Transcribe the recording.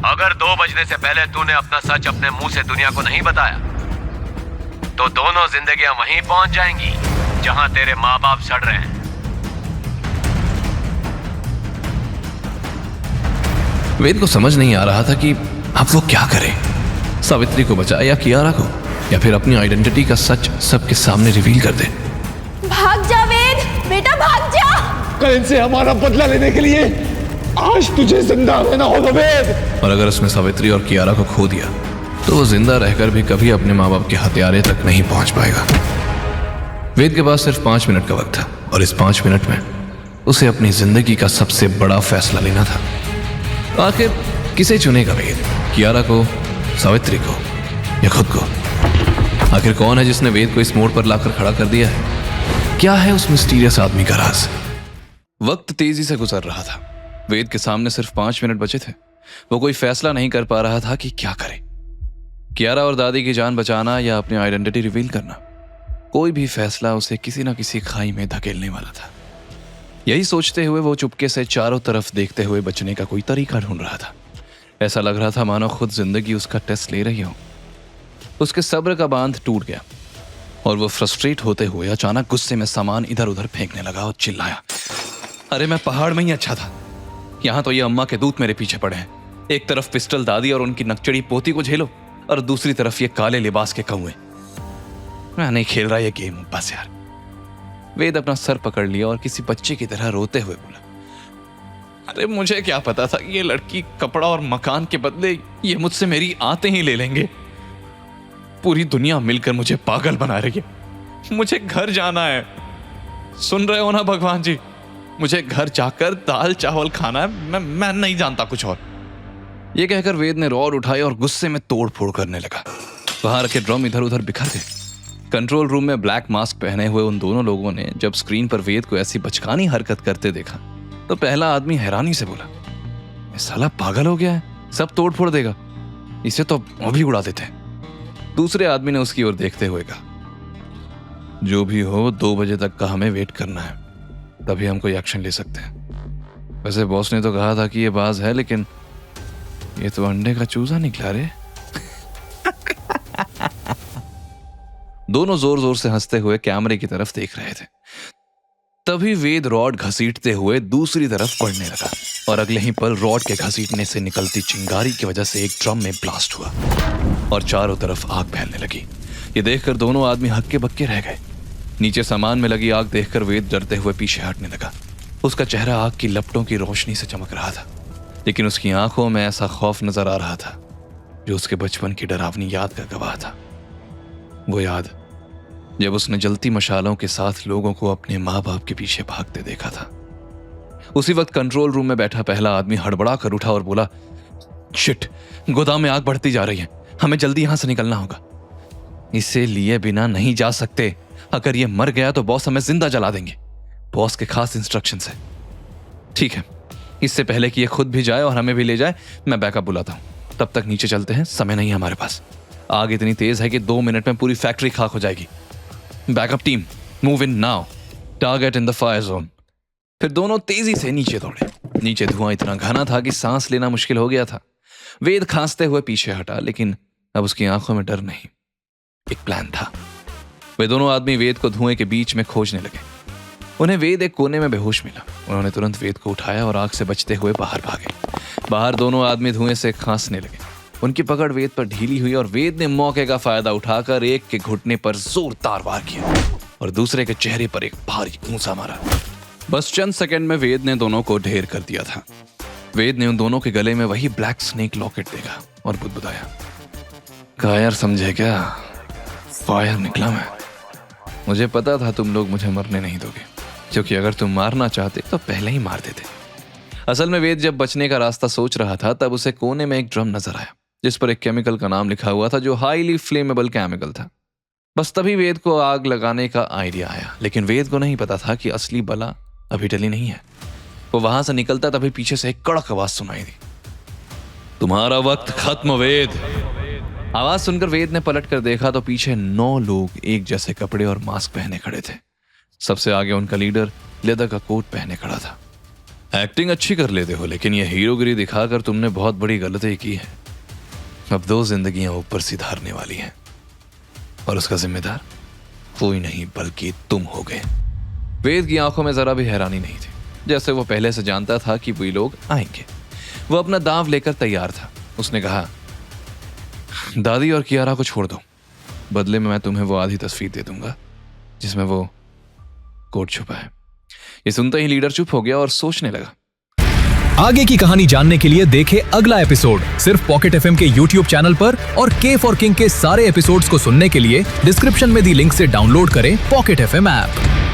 अगर 2 बजने से पहले तूने अपना सच अपने मुंह से दुनिया को नहीं बताया तो दोनों जिंदगियां वहीं पहुंच जाएंगी जहां तेरे माँ बाप सड़ रहे हैं। वेद को समझ नहीं आ रहा था कि अब वो क्या करे, सावित्री को बचाए या कियारा को, या फिर अपनी आइडेंटिटी का सच सबके सामने रिवील कर दे। भाग जा वेद, बेटा भाग जा। कल से हमारा बदला लेने के लिए आज तुझे जिंदा रहना होगा वेद। और अगर उसने सावित्री और कियारा को खो दिया तो वो जिंदा रहकर भी कभी अपने माँ बाप के हथियारे तक नहीं पहुंच पाएगा। वेद के पास सिर्फ 5 मिनट का वक्त था और इस 5 मिनट में उसे अपनी जिंदगी का सबसे बड़ा फैसला लेना था। आखिर किसे चुनेगा वेद, कियारा को, सावित्री को या खुद को? आखिर कौन है जिसने वेद को इस मोड़ पर लाकर खड़ा कर दिया है? क्या है उस मिस्टीरियस आदमी का राज? वक्त तेजी से गुजर रहा था। वेद के सामने सिर्फ 5 मिनट बचे थे। वो कोई फैसला नहीं कर पा रहा था कि क्या करे, कियारा और दादी की जान बचाना या अपनी आइडेंटिटी रिवील करना। कोई भी फैसला उसे किसी ना किसी खाई में धकेलने वाला था। यही सोचते हुए वो चुपके से चारों तरफ देखते हुए बचने का कोई तरीका ढूंढ रहा था। ऐसा लग रहा था मानो खुद जिंदगी उसका टेस्ट ले रही हो। उसके सब्र का बांध टूट गया और वो फ्रस्ट्रेट होते हुए अचानक गुस्से में सामान इधर उधर फेंकने लगा और चिल्लाया, अरे मैं पहाड़ में ही अच्छा था, यहाँ तो ये अम्मा के दूत मेरे पीछे पड़े हैं। एक तरफ पिस्टल दादी और उनकी नकचड़ी पोती को झेलो और दूसरी तरफ ये काले लिबास के कौए। मैं नहीं खेल रहा ये गेम, बस यार। वेद अपना सर पकड़ लिया और किसी बच्चे की तरह रोते हुए बोला, अरे मुझे क्या पता था ये लड़की कपड़ा और मकान के बदले ये मुझसे मेरी आते ही ले लेंगे। पूरी दुनिया मिलकर मुझे पागल बना रही है। मुझे घर जाना है, सुन रहे हो ना भगवान जी? मुझे घर जाकर दाल चावल खाना है, मैं नहीं जानता कुछ और। ये कहकर वेद ने रॉड उठाई और गुस्से में तोड़ फोड़ करने लगा। वहां रखे ड्रम इधर उधर बिखर गए। कंट्रोल रूम में ब्लैक मास्क पहने हुए उन दोनों लोगों ने जब स्क्रीन पर वेद को ऐसी बचकानी हरकत करते देखा तो पहला आदमी हैरानी से बोला, ये साला पागल हो गया है, सब तोड़ फोड़ देगा, इसे तो वो भी उड़ा देते हैं। दूसरे आदमी ने उसकी ओर देखते हुए कहा, जो भी हो 2 बजे तक का हमें वेट करना है, तभी हम कोई एक्शन ले सकते हैं। वैसे बॉस ने तो कहा था कि ये बाज है, लेकिन ये तो अंडे का चूजा निकला रे। दोनों जोर जोर से हंसते हुए कैमरे की तरफ देख रहे थे। तभी वेद रॉड घसीटते हुए दूसरी तरफ पड़ने लगा और अगले ही पल रॉड के घसीटने से निकलती चिंगारी की वजह से एक ड्रम में ब्लास्ट हुआ और चारों तरफ आग फैलने लगी। ये देखकर दोनों आदमी हक्के बक्के रह गए। नीचे सामान में लगी आग देखकर वेद डरते हुए पीछे हटने लगा। उसका चेहरा आग की लपटों की रोशनी से चमक रहा था, लेकिन उसकी आंखों में ऐसा खौफ नजर आ रहा था जो उसके बचपन की डरावनी याद का गवाह था। वो याद जब उसने जलती मशालों के साथ लोगों को अपने माँ बाप के पीछे भागते देखा था। उसी वक्त कंट्रोल रूम में बैठा पहला आदमी हड़बड़ा कर उठा और बोला, शिट, गोदाम में आग बढ़ती जा रही है, हमें जल्दी यहां से निकलना होगा। इसे लिए बिना नहीं जा सकते, अगर ये मर गया तो बॉस हमें जिंदा जला देंगे। बॉस के खास इंस्ट्रक्शंस है। ठीक है, इससे पहले कि ये खुद भी जाए और हमें भी ले जाए, मैं बैकअप बुलाता हूं। तब तक नीचे चलते हैं, समय नहीं है हमारे पास। आग इतनी तेज है कि 2 मिनट में पूरी फैक्ट्री खाक हो जाएगी। Backup team, move in now, target in the fire zone. फिर दोनों तेजी से नीचे दौड़े। नीचे धुआं इतना घना था कि सांस लेना मुश्किल हो गया था। वेद खांसते हुए पीछे हटा, लेकिन अब उसकी आंखों में डर नहीं, एक प्लान था। वे दोनों आदमी वेद को धुएं के बीच में खोजने लगे। उन्हें वेद एक कोने में बेहोश मिला। उन्होंने तुरंत वेद को उठाया और आग से बचते हुए बाहर भागे। बाहर दोनों आदमी धुएं से खांसने लगे। उनकी पकड़ वेद पर ढीली हुई और वेद ने मौके का फायदा उठाकर एक के घुटने पर जोरदार वार किया और दूसरे के चेहरे पर एक भारी घूंसा मारा। बस चंद सेकंड में वेद ने दोनों को ढेर कर दिया था। वेद ने उन दोनों के गले में वही ब्लैक स्नेक लॉकेट देखा और बुदबुदाया, कायर समझे क्या, फायर निकला मैं। मुझे पता था तुम लोग मुझे मरने नहीं दोगे, क्योंकि अगर तुम मारना चाहते तो पहले ही मार देते। असल में वेद जब बचने का रास्ता सोच रहा था तब उसे कोने में एक ड्रम नजर आया जिस पर एक केमिकल का नाम लिखा हुआ था जो हाईली फ्लेमेबल केमिकल था। बस तभी वेद को आग लगाने का आइडिया आया, लेकिन वेद को नहीं पता था कि असली बला अभी टली नहीं है। वो वहां से निकलता तभी पीछे से एक कड़क आवाज सुनाई दी, तुम्हारा वक्त खत्म वेद। आवाज सुनकर वेद ने पलट कर देखा तो पीछे 9 लोग एक जैसे कपड़े और मास्क पहने खड़े थे। सबसे आगे उनका लीडर लेदर का कोट पहने खड़ा था। एक्टिंग अच्छी कर लेते हो, लेकिन ये हीरोगिरी दिखाकर तुमने बहुत बड़ी गलती की है। अब 2 जिंदगियां ऊपर से धारने वाली हैं, और उसका जिम्मेदार कोई नहीं बल्कि तुम हो गए। वेद की आंखों में जरा भी हैरानी नहीं थी, जैसे वो पहले से जानता था कि वे लोग आएंगे। वो अपना दांव लेकर तैयार था। उसने कहा, दादी और कियारा को छोड़ दो, बदले में मैं तुम्हें वो आधी तस्वीर दे दूंगा जिसमें वो कोट छुपा है। ये सुनते ही लीडर चुप हो गया और सोचने लगा। आगे की कहानी जानने के लिए देखें अगला एपिसोड सिर्फ पॉकेट एफएम के यूट्यूब चैनल पर, और के फॉर किंग के सारे एपिसोड्स को सुनने के लिए डिस्क्रिप्शन में दी लिंक से डाउनलोड करें पॉकेट एफएम ऐप।